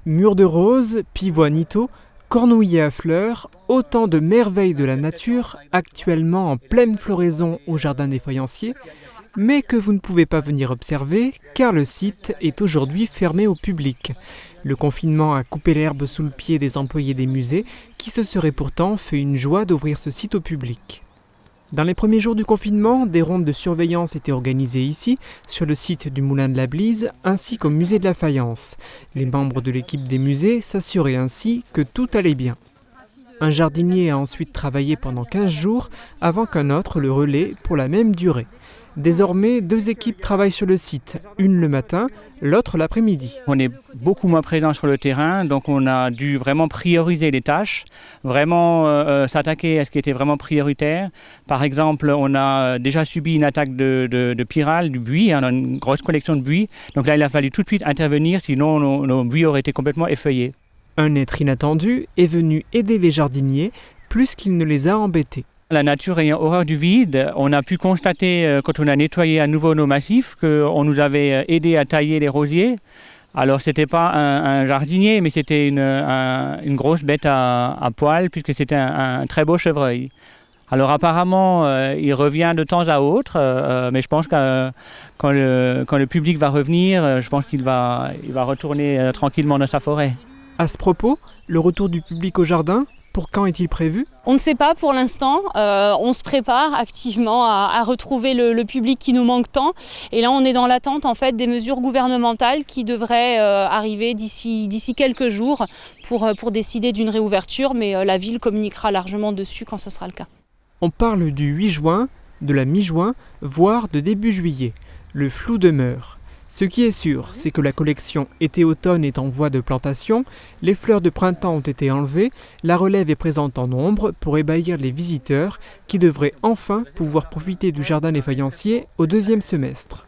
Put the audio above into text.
Murs de roses, pivoines nitaux, cornouillers à fleurs, autant de merveilles de la nature actuellement en pleine floraison au Jardin des Faïenciers, mais que vous ne pouvez pas venir observer car le site est aujourd'hui fermé au public. Le confinement a coupé l'herbe sous le pied des employés des musées qui se seraient pourtant fait une joie d'ouvrir ce site au public. Dans les premiers jours du confinement, des rondes de surveillance étaient organisées ici, sur le site du Moulin de la Blise, ainsi qu'au musée de la Faïence. Les membres de l'équipe des musées s'assuraient ainsi que tout allait bien. Un jardinier a ensuite travaillé pendant 15 jours avant qu'un autre le relaie pour la même durée. Désormais, 2 équipes travaillent sur le site, une le matin, l'autre l'après-midi. On est beaucoup moins présent sur le terrain, donc on a dû vraiment prioriser les tâches, vraiment s'attaquer à ce qui était vraiment prioritaire. Par exemple, on a déjà subi une attaque de pyrale, du buis, on a une grosse collection de buis. Donc là, il a fallu tout de suite intervenir, sinon nos buis auraient été complètement effeuillés. Un être inattendu est venu aider les jardiniers plus qu'il ne les a embêtés. La nature ayant horreur du vide, on a pu constater quand on a nettoyé à nouveau nos massifs qu'on nous avait aidé à tailler les rosiers. Alors ce n'était pas un jardinier, mais c'était une grosse bête à poil puisque c'était un très beau chevreuil. Alors apparemment, il revient de temps à autre, mais je pense que quand le public va revenir, je pense qu'il va retourner tranquillement dans sa forêt. À ce propos, le retour du public au jardin, pour quand est-il prévu ? On ne sait pas pour l'instant, on se prépare activement à retrouver le public qui nous manque tant. Et là on est dans l'attente en fait des mesures gouvernementales qui devraient arriver d'ici quelques jours pour décider d'une réouverture, mais la ville communiquera largement dessus quand ce sera le cas. On parle du 8 juin, de la mi-juin, voire de début juillet. Le flou demeure. Ce qui est sûr, c'est que la collection été-automne est en voie de plantation, les fleurs de printemps ont été enlevées, la relève est présente en nombre pour ébahir les visiteurs qui devraient enfin pouvoir profiter du Jardin des Faïenciers au 2e semestre.